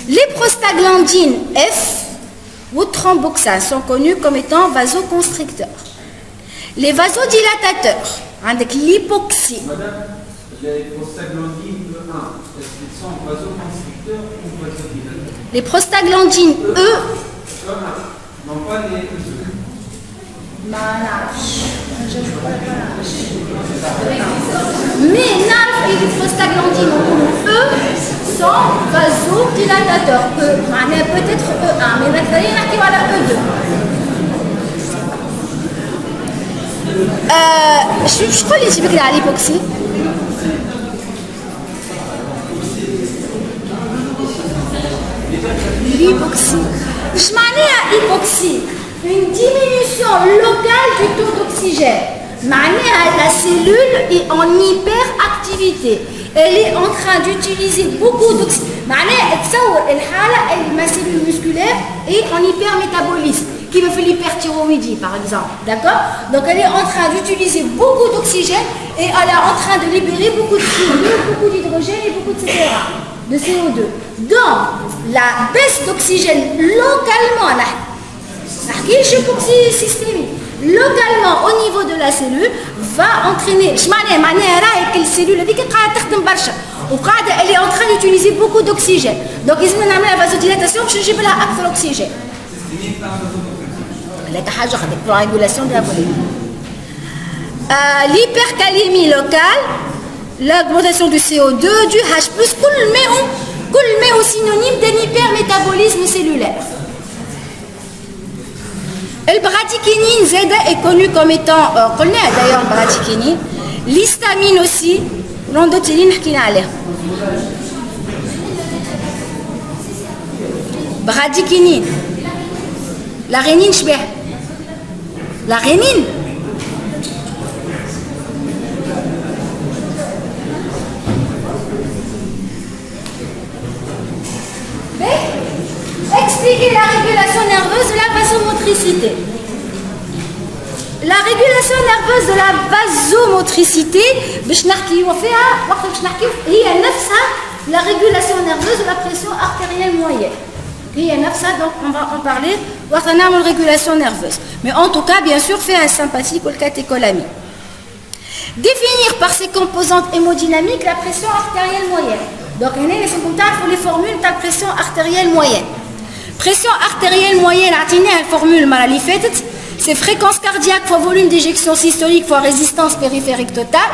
Les prostaglandines F ou thromboxane sont connus comme étant vasoconstricteurs. Les vasodilatateurs, avec l'hypoxie. Madame, les prostaglandines E1, est-ce qu'ils sont vasoconstricteurs ou vasodilatateurs? Les prostaglandines E. Non, pas les E2. Mais les prostaglandines E sont vasodilatateurs. Peut-être E1, mais maintenant, il y a E2. Je crois que c'est l'hypoxie. L'hypoxie. Je m'en hypoxie. Une diminution locale du taux d'oxygène. La cellule est en hyperactivité. Elle est en train d'utiliser beaucoup d'oxygène. Ma cellule musculaire est en hypermétabolisme, qui me fait l'hyperthyroïdie par exemple. D'accord? Donc elle est en train d'utiliser beaucoup d'oxygène et elle est en train de libérer beaucoup de CO2, beaucoup d'hydrogène et beaucoup de CO2. Donc la baisse d'oxygène localement, l'hypoxie systémique, localement au niveau de la cellule va entraîner que la cellule elle est en train d'utiliser beaucoup d'oxygène. Donc il faut faire la vasodilatation pour نجيب لها اكثر oxygène. Pour la régulation de la volémie. L'hypercalémie locale, l'augmentation du CO2, du H+, كل ما هو synonyme d'un hypermétabolisme cellulaire. Le bradykinine Z est connu comme étant, d'ailleurs bradykinine, l'histamine aussi, l'endothéline حكينا عليها. Bradykinine, la rénine شبيه. La rénine. Expliquer la régulation nerveuse de la vasomotricité. La régulation nerveuse de la vasomotricité, la régulation nerveuse de la pression artérielle moyenne. Donc on va en parler, la régulation nerveuse. Mais en tout cas, bien sûr, fait un sympathique ou le catécholamine. Définir par ses composantes hémodynamiques la pression artérielle moyenne. Donc, il y a les formules de la pression artérielle moyenne. Pression artérielle moyenne, la formule c'est fréquence cardiaque fois volume d'éjection systolique fois résistance périphérique totale.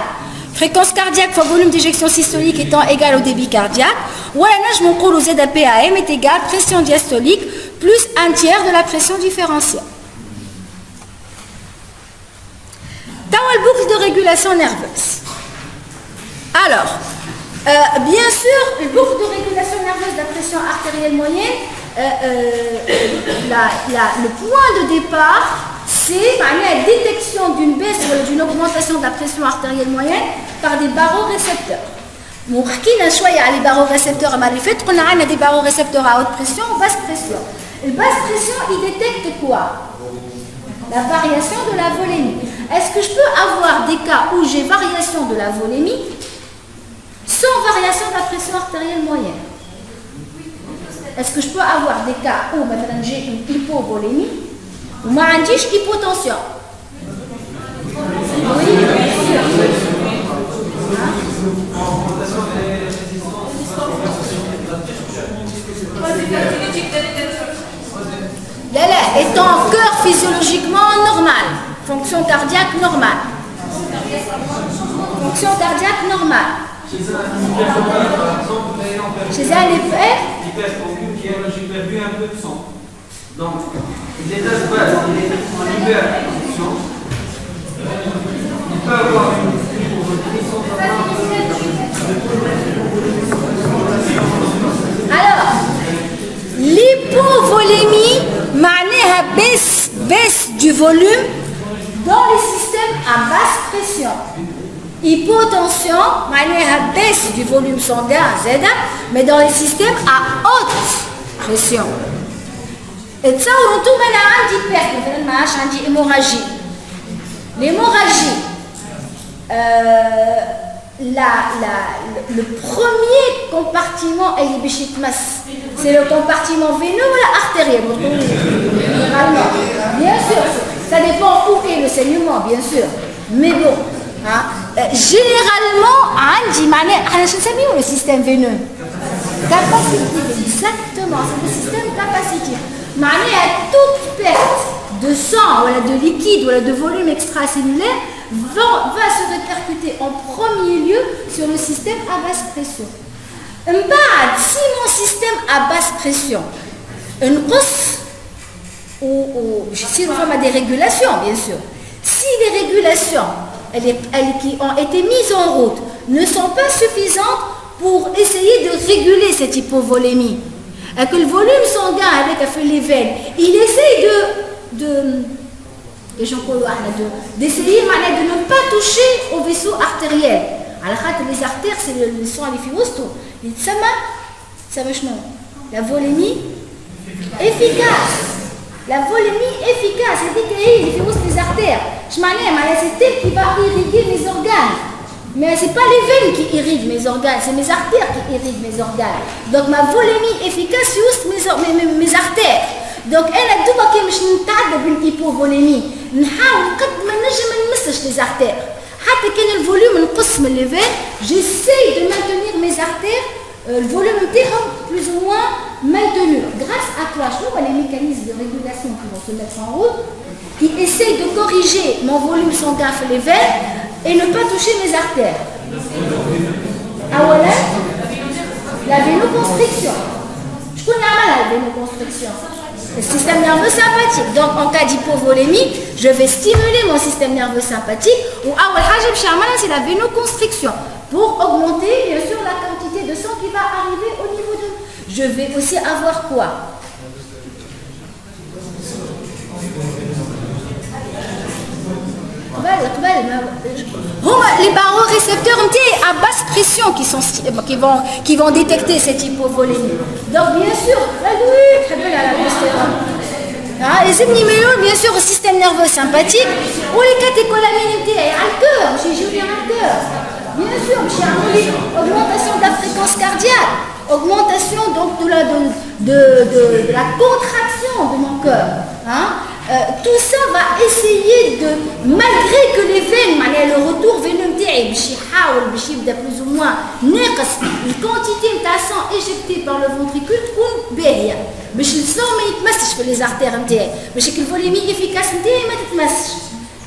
Fréquence cardiaque fois volume d'éjection systolique étant égal au débit cardiaque. Ou alors, ZAPAM est égal à pression diastolique plus un tiers de la pression différentielle. Dans la boucle de régulation nerveuse. Alors, bien sûr, le boucle de régulation nerveuse de la pression artérielle moyenne, le point de départ, c'est la détection d'une baisse ou d'une augmentation de la pression artérielle moyenne par des barorécepteurs. Nous avons les barorécepteurs à Marifet, on a des barorécepteurs à haute pression ou basse pression. La basse pression, il détecte quoi? La variation de la volémie. Est-ce que je peux avoir des cas où j'ai variation de la volémie sans variation de la pression artérielle moyenne? Est-ce que je peux avoir des cas où j'ai une hypovolémie ou une hypotension? Oui, bien sûr. Là, étant cœur physiologiquement normal, fonction cardiaque normale. Fonction cardiaque normale. Chez un hyper, j'ai perdu un peu de sang. Donc, l'état de base, il est en hypertension. Il peut avoir une alors, l'hypovolémie, baisse du volume dans les systèmes à basse pression. Hypotension, baisse du volume sanguin à Z, mais dans les systèmes à haute pression. Et ça, on trouve un hémorragie. L'hémorragie, le premier compartiment, c'est le compartiment veineux ou artériel. Généralement, bien sûr, ça dépend où est le saignement, bien sûr. Mais bon, hein, généralement, le système veineux. Capacitif, exactement, c'est le système capacitif. À toute perte de sang, ou de liquide, ou de volume extracellulaire, va se répercuter en premier lieu sur le système à basse pression. Si mon système à basse pression, des régulations, bien sûr. Si les régulations qui ont été mises en route ne sont pas suffisantes pour essayer de réguler cette hypovolémie, et que le volume sanguin avec les veines, il essaye d'essayer de ne pas toucher au vaisseau artériel. Les artères, c'est le sang qui fait la volémie efficace. La volémie efficace, c'est-à-dire qu'il fait les artères. C'est elle qui va irriguer mes organes. Mais ce n'est pas les veines qui irriguent mes organes, c'est mes artères qui irriguent mes organes. Donc ma volémie efficace, c'est juste mes artères. Donc elle a deux qui me l'hypovolémie. Les artères. Quand le volume les veines, j'essaye de maintenir mes artères, le volume plus ou moins maintenu. Grâce à quoi, je trouve les mécanismes de régulation qui vont se mettre en route, qui essayent de corriger mon volume sanguin sur les veines et ne pas toucher mes artères. Ah voilà, la vénoconstriction. Je connais la vénoconstriction. Le système nerveux sympathique. Donc en cas d'hypovolémie, je vais stimuler mon système nerveux sympathique ou c'est la vénoconstriction pour augmenter bien sûr la quantité de sang qui va arriver au niveau de... Je vais aussi avoir quoi? Les barorécepteurs à basse pression qui vont détecter cette hypovolémie. Donc bien sûr, bien sûr au système nerveux sympathique ou les catécholamines à cœur, bien sûr, augmentation de la fréquence cardiaque, augmentation donc de la contraction de mon cœur. Tout ça va essayer de, malgré que les veines, le retour veineux de plus ou moins une quantité de sang éjectée par le ventricule تكون باهيه باش الصوم ما يتمسش في les artères نتاعي باش que الفوليمي efficace نتاعي ما تتمسش.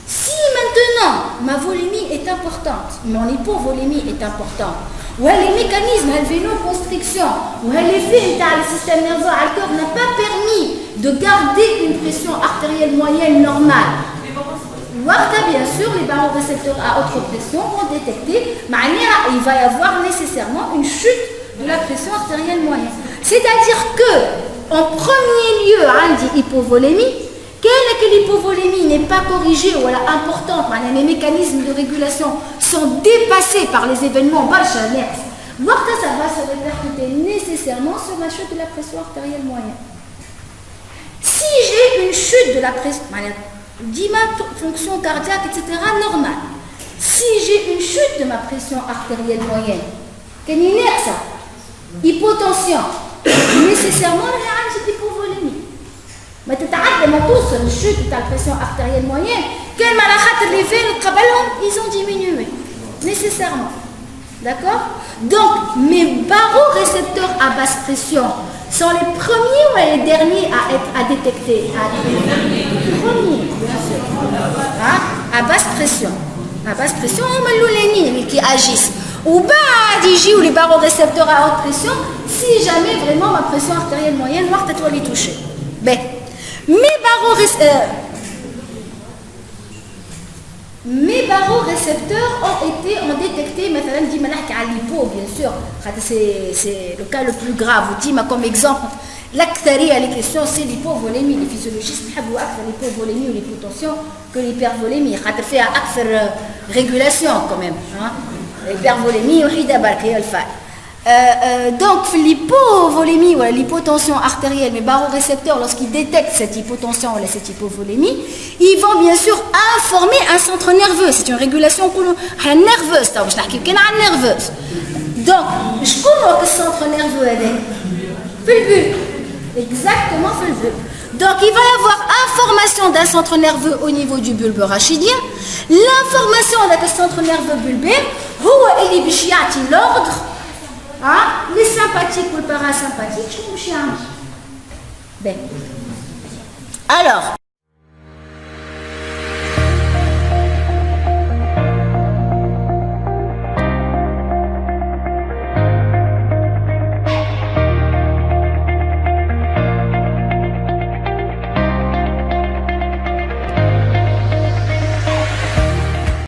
Si maintenant ma volémie est importante, mon hypovolémie est importante, ou les mécanismes de vénoconstriction, ou l'effet du système nerveux à cœur n'a pas permis de garder une pression artérielle moyenne normale. Bien sûr, les barorécepteurs à haute pression vont détecter, il va y avoir nécessairement une chute de la pression artérielle moyenne. C'est-à-dire que, en premier lieu, on dit hypovolémie. Que l'hypovolémie n'est pas corrigée ou elle est importante, les mécanismes de régulation sont dépassés par les événements balchanets, ça va se répercuter nécessairement sur la chute de la pression artérielle moyenne. Si j'ai une chute de la pression, ma fonction cardiaque, etc., normale. Si j'ai une chute de ma pression artérielle moyenne, ça, hypotension, nécessairement, il y a une hypovolémie. Mais ما توصل الشوت تاع البريسيون artérielle moyenne كان على خاطر les veines قبلهم ils ont diminué nécessairement. D'accord? Donc mes barorécepteurs à basse pression sont les premiers ou les derniers à détecter? Les premiers, bien sûr. À basse pression. À basse pression, on met l'oulénine qui agissent. Ou où les barorécepteurs à haute pression si jamais vraiment ma pression artérielle moyenne doit les toucher. Ben, mes barorécepteurs ont détecté, bien sûr, c'est le cas le plus grave. Comme exemple, les questions, c'est l'hypovolémie. Les physiologistes préfèrent l'hypovolémie ou l'hypotension que l'hypervolémie. Il fait régulation quand même. L'hypervolémie, Donc, l'hypovolémie ou l'hypotension artérielle, mais barorécepteurs, lorsqu'ils détectent cette hypotension ou cette hypovolémie, ils vont bien sûr informer un centre nerveux. C'est une régulation nerveuse. Nerveuse. Donc, je connais le centre nerveux. Exactement, le bulbe. Donc, il va y avoir information d'un centre nerveux au niveau du bulbe rachidien. L'information de ce centre nerveux bulbaire, il est l'ordre, les sympathiques ou le parasympathique, je vous bien. Alors,